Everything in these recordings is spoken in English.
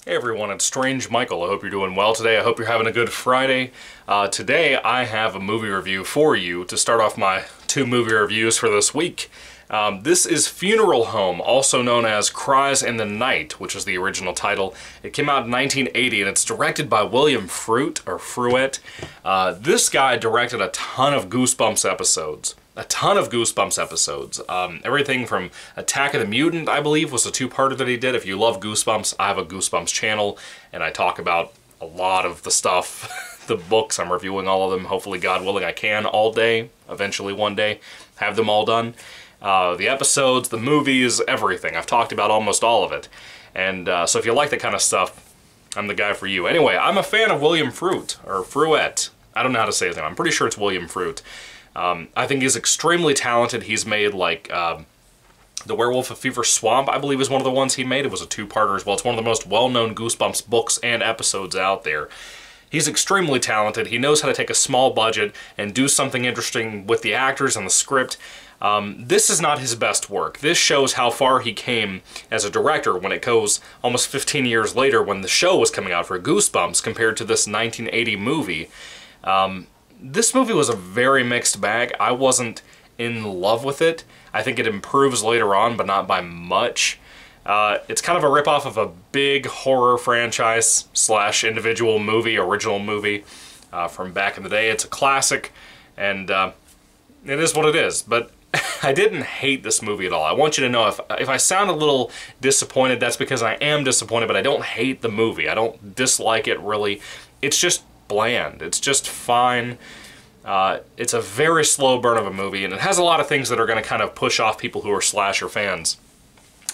Hey everyone, it's Strange Michael. I hope you're doing well today. I hope you're having a good Friday. Today I have a movie review for you to start off my 2 movie reviews for this week. This is Funeral Home, also known as Cries in the Night, which is the original title. It came out in 1980 and it's directed by William Fruet. This guy directed a ton of Goosebumps episodes. Everything from Attack of the Mutant, I believe, was a 2-parter that he did. If you love Goosebumps, I have a Goosebumps channel, and I talk about a lot of the stuff, the books. I'm reviewing all of them. Hopefully, God willing, I can all day, eventually one day, have them all done. The episodes, the movies, everything. I've talked about almost all of it. And so if you like that kind of stuff, I'm the guy for you. Anyway, I'm a fan of William Fruet. I don't know how to say his name. I'm pretty sure it's William Fruet. I think he's extremely talented. He's made, like, The Werewolf of Fever Swamp, I believe, is one of the ones he made. It was a 2-parter as well. It's one of the most well-known Goosebumps books and episodes out there. He's extremely talented. He knows how to take a small budget and do something interesting with the actors and the script. This is not his best work. This shows how far he came as a director when it goes almost 15 years later when the show was coming out for Goosebumps compared to this 1980 movie. This movie was a very mixed bag. I wasn't in love with it. I think it improves later on, but not by much. It's kind of a ripoff of a big horror franchise / individual movie, original movie from back in the day. It's a classic, and it is what it is. But I didn't hate this movie at all. I want you to know if I sound a little disappointed, that's because I am disappointed, but I don't hate the movie. I don't dislike it, really. It's just bland. It's just fine. It's a very slow burn of a movie, and it has a lot of things that are going to kind of push off people who are slasher fans.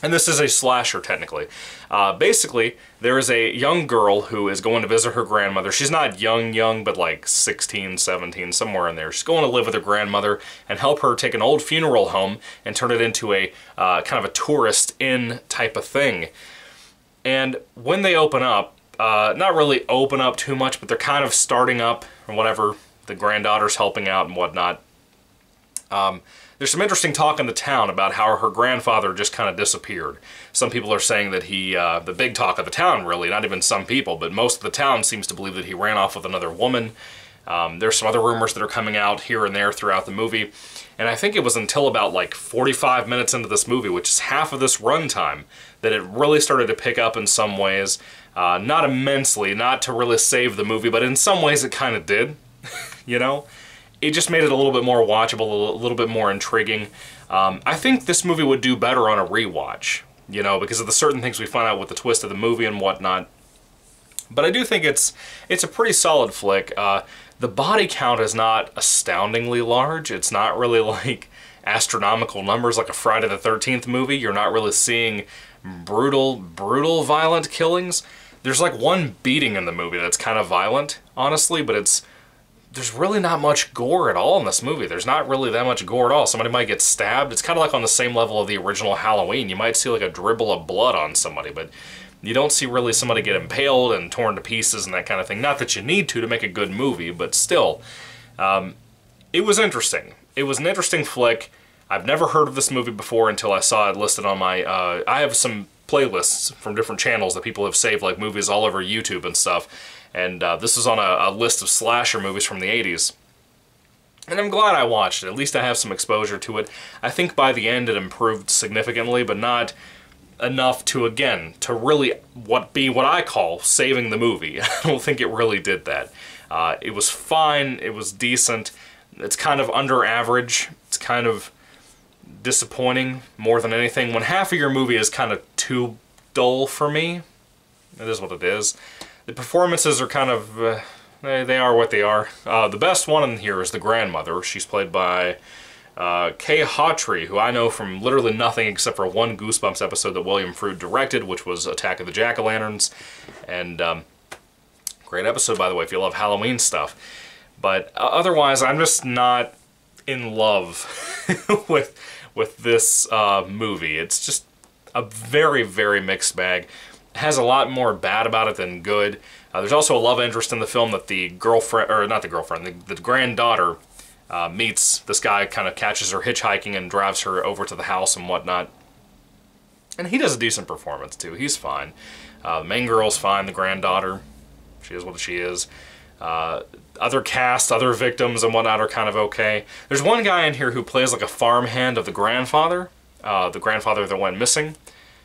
And this is a slasher, technically. Basically, there is a young girl who is going to visit her grandmother. She's not young, but like 16, 17, somewhere in there. She's going to live with her grandmother and help her take an old funeral home and turn it into a kind of a tourist inn type of thing. And when they open up, not really open up too much, but they're kind of starting up or whatever. The granddaughter's helping out and whatnot. There's some interesting talk in the town about how her grandfather just kind of disappeared. Some people are saying that he, the big talk of the town really, not even some people, but most of the town seems to believe that he ran off with another woman. There's some other rumors that are coming out here and there throughout the movie. And I think it was until about like 45 minutes into this movie, which is half of this runtime, that it really started to pick up in some ways. Not immensely, not to really save the movie, but in some ways it kind of did, you know? It just made it a little bit more watchable, a little bit more intriguing. I think this movie would do better on a rewatch, you know, because of the certain things we find out with the twist of the movie and whatnot. But I do think it's a pretty solid flick. The body count is not astoundingly large. It's not really like astronomical numbers like a Friday the 13th movie. You're not really seeing brutal, violent killings. There's like one beating in the movie that's kind of violent, honestly, but there's really not much gore at all in this movie. There's not really that much gore at all. Somebody might get stabbed. It's kind of like on the same level of the original Halloween. You might see like a dribble of blood on somebody, but you don't see really somebody get impaled and torn to pieces and that kind of thing. Not that you need to make a good movie, but still. It was interesting. It was an interesting flick. I've never heard of this movie before until I saw it listed on my... I have some playlists from different channels that people have saved, like movies all over YouTube and stuff. And this is on a list of slasher movies from the 80s. And I'm glad I watched it. At least I have some exposure to it. I think by the end it improved significantly, but not enough to, again, to really be what I call saving the movie. I don't think it really did that. It was fine. It was decent. It's kind of under average. It's kind of disappointing more than anything. When half of your movie is kind of too dull for me, it is what it is. The performances are kind of, they are what they are. The best one in here is the grandmother. She's played by Kay Hawtrey, who I know from literally nothing except for one Goosebumps episode that William Fruet directed, which was Attack of the Jack-O-Lanterns. And great episode, by the way, if you love Halloween stuff. But otherwise, I'm just not in love with this movie. It's just a very mixed bag. Has a lot more bad about it than good. There's also a love interest in the film that the girlfriend, or not the girlfriend, the granddaughter meets. This guy kind of catches her hitchhiking and drives her over to the house and whatnot. And he does a decent performance too. He's fine. The main girl's fine, the granddaughter. She is what she is. Other cast, other victims and whatnot are kind of okay. There's one guy in here who plays like a farmhand of the grandfather that went missing.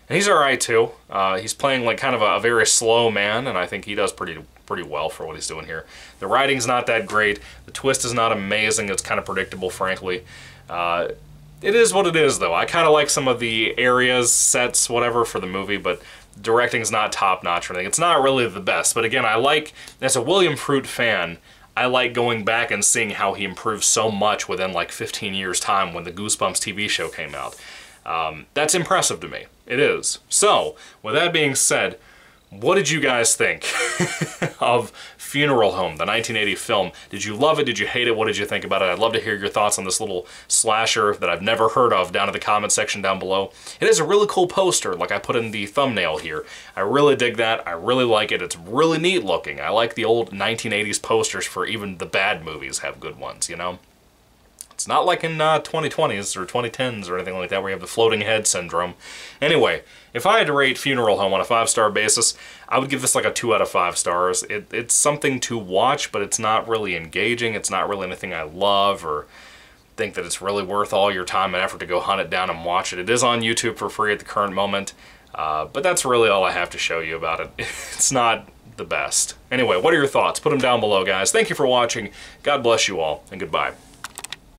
And he's alright too. He's playing like kind of a very slow man, and I think he does pretty well for what he's doing here. The writing's not that great. The twist is not amazing. It's kind of predictable, frankly. It is what it is, though. I kind of like some of the areas, sets, whatever, for the movie, but directing's not top-notch or anything. It's not really the best, but again, I like, as a William Fruit fan, I like going back and seeing how he improved so much within like 15 years' time when the Goosebumps TV show came out. That's impressive to me. It is. So, with that being said, what did you guys think of Funeral Home, the 1980 film? Did you love it? Did you hate it? What did you think about it? I'd love to hear your thoughts on this little slasher that I've never heard of down in the comment section down below. It is a really cool poster, like I put in the thumbnail here. I really dig that. I really like it. It's really neat looking. I like the old 1980s posters for even the bad movies have good ones, you know? It's not like in 2020s or 2010s or anything like that where you have the floating head syndrome. Anyway, if I had to rate Funeral Home on a 5-star basis, I would give this like a 2 out of 5 stars. It's something to watch, but it's not really engaging. It's not really anything I love or think that it's really worth all your time and effort to go hunt it down and watch it. It is on YouTube for free at the current moment, but that's really all I have to show you about it. It's not the best. Anyway, what are your thoughts? Put them down below, guys. Thank you for watching. God bless you all, and goodbye.